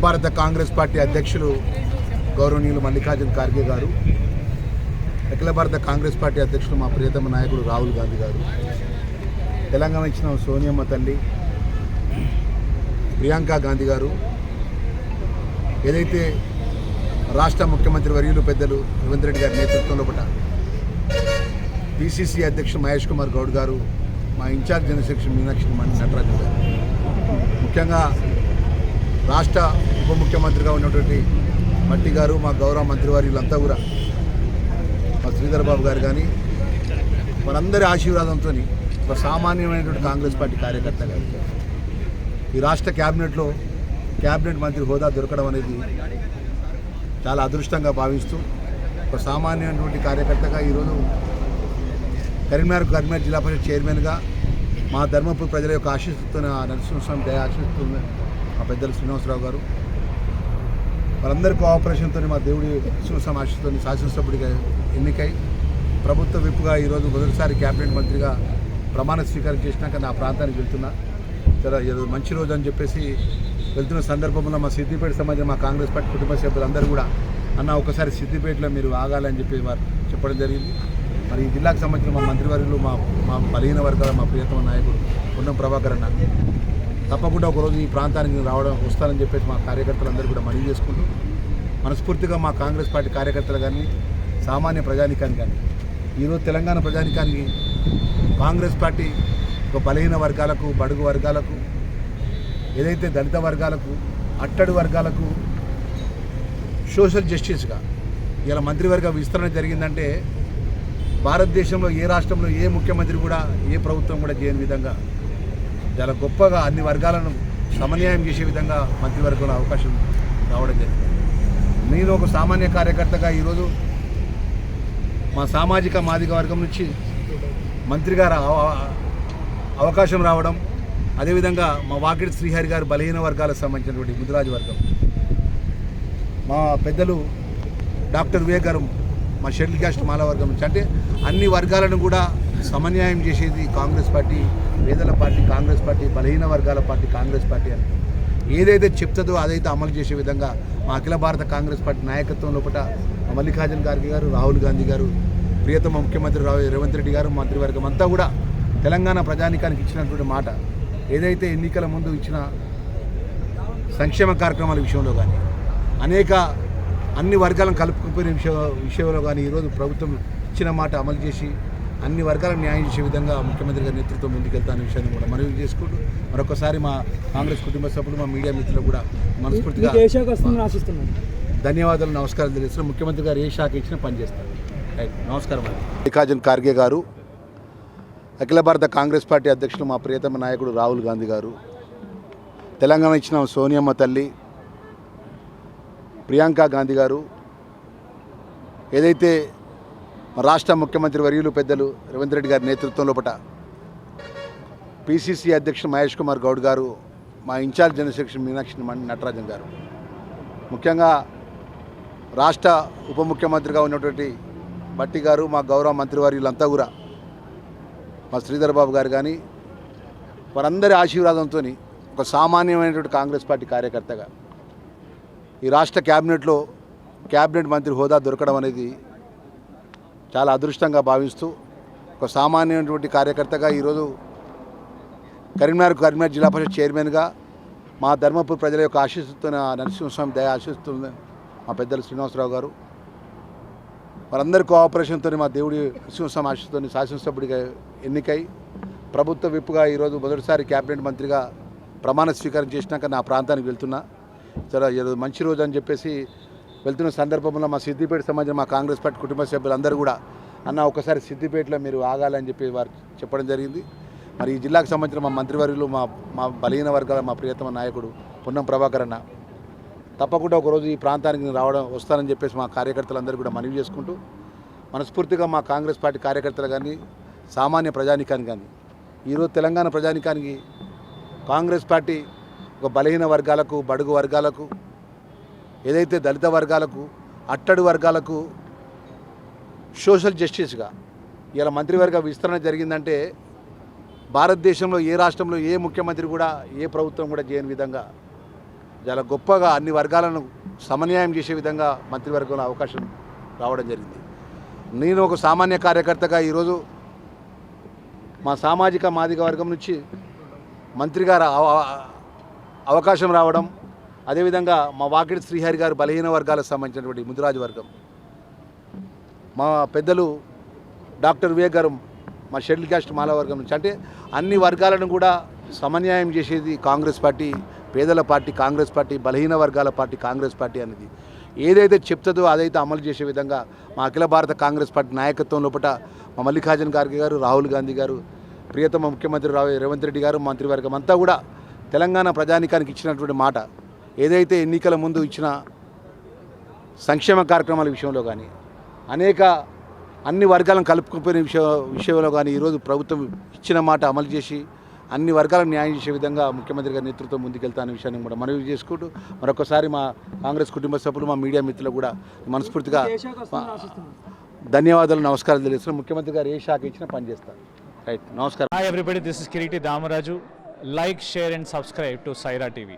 భారత కాంగ్రెస్ పార్టీ అధ్యక్షులు గౌరవనీయులు మల్లికార్జున ఖార్గే గారు, అఖిల భారత కాంగ్రెస్ పార్టీ అధ్యక్షులు మా ప్రియతమ నాయకుడు రాహుల్ గాంధీ గారు, తెలంగాణ ఇచ్చిన సోనియమ్మ తల్లి ప్రియాంక గాంధీ గారు, ఏదైతే రాష్ట్ర ముఖ్యమంత్రి వర్యులు పెద్దలు రేవంత్ రెడ్డి గారి నేతృత్వంలో పిసిసి అధ్యక్షుడు మహేష్ కుమార్ గౌడ్ గారు, మా incharge general secretary Meenakshi Natarajan garu, ముఖ్యంగా రాష్ట్ర ఉప ముఖ్యమంత్రిగా ఉన్నటువంటి మట్టి గారు, మా గౌరవ మంత్రివర్యులంతా కూడా మా శ్రీధర్ బాబు గారు కానీ మనందరి ఆశీర్వాదంతో ఒక సామాన్యమైనటువంటి కాంగ్రెస్ పార్టీ కార్యకర్త గారు ఈ రాష్ట్ర క్యాబినెట్ మంత్రి హోదా దొరకడం అనేది చాలా అదృష్టంగా భావిస్తూ ఒక సామాన్యమైనటువంటి కార్యకర్తగా ఈరోజు కరీంనగర్ జిల్లా పరిషత్ చైర్మన్గా మా ధర్మపురి ప్రజల యొక్క ఆశీస్సుతో నరసింహస్వామి దయ ఆశీస్సుతో మా పెద్దలు శ్రీనివాసరావు గారు వారందరి కోఆపరేషన్తో మా దేవుడి నరసింహస్వామి ఆశీస్సుతో శాసనసభ్యుడిగా ఎన్నికై ప్రభుత్వ విప్పుగా ఈరోజు మొదటిసారి క్యాబినెట్ మంత్రిగా ప్రమాణ స్వీకారం చేసినాక నా ప్రాంతానికి వెళ్తున్నా. చాలా ఈరోజు మంచి రోజు అని చెప్పేసి వెళ్తున్న సందర్భంలో మా సిద్దిపేట సంబంధించిన మా కాంగ్రెస్ పార్టీ కుటుంబ సభ్యులందరూ కూడా అన్న ఒకసారి సిద్దిపేటలో మీరు ఆగాలని చెప్పి వారు చెప్పడం జరిగింది. మరి ఈ జిల్లాకు సంబంధించిన మా మంత్రివర్యులు మా బలహీన వర్గాల మా ప్రియతమ నాయకుడు పొన్నం ప్రభాకర్ అన్న తప్పకుండా ఒకరోజు ఈ ప్రాంతానికి వస్తానని చెప్పేసి మా కార్యకర్తలందరూ కూడా మనవి చేసుకుంటూ మనస్ఫూర్తిగా మా కాంగ్రెస్ పార్టీ కార్యకర్తలు కానీ సామాన్య ప్రజానికానికి కానీ ఈరోజు తెలంగాణ ప్రజానికానికి కాంగ్రెస్ పార్టీ ఒక బలహీన వర్గాలకు, బడుగు వర్గాలకు, ఏదైతే దళిత వర్గాలకు, అట్టడి వర్గాలకు సోషల్ జస్టిస్గా ఇలా మంత్రివర్గ విస్తరణ జరిగిందంటే భారతదేశంలో ఏ రాష్ట్రంలో ఏ ముఖ్యమంత్రి కూడా ఏ ప్రభుత్వం కూడా చేయని విధంగా చాలా గొప్పగా అన్ని వర్గాలను సమన్యాయం చేసే విధంగా మంత్రివర్గంలో అవకాశం రావడం జరిగింది. నేను ఒక సామాన్య కార్యకర్తగా ఈరోజు మా సామాజిక మాదిక వర్గం నుంచి మంత్రిగా అవకాశం రావడం, అదేవిధంగా మా వాకిడి శ్రీహరి గారు బలహీన వర్గాలకు సంబంధించినటువంటి ముదిరాజు వర్గం, మా పెద్దలు డాక్టర్ వివేక్ గారు మా షెడ్యూల్ క్యాస్ట్ మాల వర్గం నుంచి, అంటే అన్ని వర్గాలను కూడా సమన్యాయం చేసేది కాంగ్రెస్ పార్టీ, పేదల పార్టీ కాంగ్రెస్ పార్టీ, బలహీన వర్గాల పార్టీ కాంగ్రెస్ పార్టీ అని ఏదైతే చెప్తుందో అదైతే అమలు చేసే విధంగా మా అఖిల భారత కాంగ్రెస్ పార్టీ నాయకత్వం లోపల మల్లికార్జున ఖార్గే గారు, రాహుల్ గాంధీ గారు, ప్రియతమ ముఖ్యమంత్రి రేవంత్ రెడ్డి గారు, మంత్రివర్గం అంతా కూడా తెలంగాణ ప్రజానికానికి ఇచ్చినటువంటి మాట ఏదైతే ఎన్నికల ముందు ఇచ్చిన సంక్షేమ కార్యక్రమాల విషయంలో కానీ అన్ని వర్గాలను కలుపుకునే విషయంలో కానీ ఈరోజు ప్రభుత్వం ఇచ్చిన మాట అమలు చేసి అన్ని వర్గాలను న్యాయం చేసే విధంగా ముఖ్యమంత్రి గారి నేతృత్వం ముందుకెళ్తానే విషయాన్ని కూడా మనవి చేసుకుంటూ మరొకసారి మా కాంగ్రెస్ కుటుంబ సభ్యులు, మా మీడియా మిత్రులు కూడా మనస్ఫూర్తిగా ధన్యవాదాలు, నమస్కారం తెలియజేస్తున్నాం. ముఖ్యమంత్రి గారు ఏ శాఖ ఇచ్చినా పనిచేస్తారు. నమస్కారం. మల్లికార్జున ఖార్గే గారు, అఖిల భారత కాంగ్రెస్ పార్టీ అధ్యక్షులు మా ప్రియతమ నాయకుడు రాహుల్ గాంధీ గారు, తెలంగాణ ఇచ్చిన సోనియమ్మ తల్లి ప్రియాంక గాంధీ గారు, ఏదైతే రాష్ట్ర ముఖ్యమంత్రి వర్యులు పెద్దలు రేవంత్ రెడ్డి గారి నేతృత్వంలో పిసిసి అధ్యక్షుడు మహేష్ కుమార్ గౌడ్ గారు, మా incharge general secretary Meenakshi Natarajan garu, ముఖ్యంగా రాష్ట్ర ఉప ముఖ్యమంత్రిగా ఉన్నటువంటి మట్టి గారు, మా గౌరవ మంత్రివర్యులంతా కూడా మా శ్రీధర్ బాబు గారు కానీ వారందరి ఆశీర్వాదంతో ఒక సామాన్యమైనటువంటి కాంగ్రెస్ పార్టీ కార్యకర్తగా ఈ రాష్ట్ర క్యాబినెట్ మంత్రి హోదా దొరకడం అనేది చాలా అదృష్టంగా భావిస్తూ ఒక సామాన్యమైనటువంటి కార్యకర్తగా ఈరోజు కరీంనగర్ జిల్లా పరిషత్ చైర్మన్గా మా ధర్మపురి ప్రజల యొక్క ఆశీస్సుతో నరసింహస్వామి దయ ఆశీస్సుతో మా పెద్దలు శ్రీనివాసరావు గారు వారందరి కోఆపరేషన్తో మా దేవుడి నరసింహస్వామి ఆశీస్సుతో శాసనసభ్యుడిగా ఎన్నికై ప్రభుత్వ విప్పుగా ఈరోజు మొదటిసారి క్యాబినెట్ మంత్రిగా ప్రమాణ స్వీకారం చేసినాక నా ప్రాంతానికి వెళ్తున్నా. చాలా ఈరోజు మంచి రోజు అని చెప్పేసి వెళ్తున్న సందర్భంలో మా సిద్దిపేట సంబంధించిన మా కాంగ్రెస్ పార్టీ కుటుంబ సభ్యులందరూ కూడా అన్న ఒకసారి సిద్దిపేటలో మీరు ఆగాలని చెప్పి వారు చెప్పడం జరిగింది. మరి ఈ జిల్లాకు సంబంధించిన మా మంత్రివర్యులు మా బలహీన వర్గాల మా ప్రియతమ నాయకుడు పొన్నం ప్రభాకర్ అన్న తప్పకుండా ఒకరోజు ఈ ప్రాంతానికి వస్తానని చెప్పేసి మా కార్యకర్తలందరూ కూడా మనవి చేసుకుంటూ మనస్ఫూర్తిగా మా కాంగ్రెస్ పార్టీ కార్యకర్తలు కానీ సామాన్య ప్రజానికానికి కానీ ఈరోజు తెలంగాణ ప్రజానికానికి కాంగ్రెస్ పార్టీ ఒక బలహీన వర్గాలకు, బడుగు వర్గాలకు, ఏదైతే దళిత వర్గాలకు, అట్టడి వర్గాలకు సోషల్ జస్టిస్గా ఇలా మంత్రివర్గ విస్తరణ జరిగిందంటే భారతదేశంలో ఏ రాష్ట్రంలో ఏ ముఖ్యమంత్రి కూడా ఏ ప్రభుత్వం కూడా చేయని విధంగా చాలా గొప్పగా అన్ని వర్గాలను సమన్యాయం చేసే విధంగా మంత్రివర్గంలో అవకాశం రావడం జరిగింది. నేను ఒక సామాన్య కార్యకర్తగా ఈరోజు మా సామాజిక మాదిక వర్గం నుంచి మంత్రిగా అవకాశం రావడం, అదేవిధంగా మా వాకిడి శ్రీహరి గారు బలహీన వర్గాలకు సంబంధించినటువంటి ముదిరాజు వర్గం, మా పెద్దలు డాక్టర్ వివేక్ గారు మా షెడ్యూల్ క్యాస్ట్ మాల వర్గం నుంచి, అంటే అన్ని వర్గాలను కూడా సమన్యాయం చేసేది కాంగ్రెస్ పార్టీ, పేదల పార్టీ కాంగ్రెస్ పార్టీ, బలహీన వర్గాల పార్టీ కాంగ్రెస్ పార్టీ అనేది ఏదైతే చెప్తుందో అదైతే అమలు చేసే విధంగా మా అఖిల భారత కాంగ్రెస్ పార్టీ నాయకత్వం లోపల మా మల్లికార్జున ఖార్గే గారు, రాహుల్ గాంధీ గారు, ప్రియతమ ముఖ్యమంత్రి రేవంత్ రెడ్డి గారు, మంత్రివర్గం అంతా కూడా తెలంగాణ ప్రజానీకానికి ఇచ్చినటువంటి మాట ఏదైతే ఎన్నికల ముందు ఇచ్చిన సంక్షేమ కార్యక్రమాల విషయంలో కానీ అన్ని వర్గాలను కలుపుకుపోయిన విషయంలో కానీ ఈరోజు ప్రభుత్వం ఇచ్చిన మాట అమలు చేసి అన్ని వర్గాలకు న్యాయం చేసే విధంగా ముఖ్యమంత్రి గారి నేతృత్వం ముందుకెళ్తానే విషయాన్ని కూడా మనవి చేసుకుంటూ మరొకసారి మా కాంగ్రెస్ కుటుంబ సభ్యులు, మా మీడియా మిత్రులు కూడా మనస్ఫూర్తిగా ధన్యవాదాలు, నమస్కారాలు తెలియజేస్తున్నాం. ముఖ్యమంత్రి గారు ఏ శాఖ ఇచ్చినా పనిచేస్తారు. రైట్, నమస్కారం. Hi everybody, this is Kiriti Damaraju. Like, share and subscribe to Saira TV.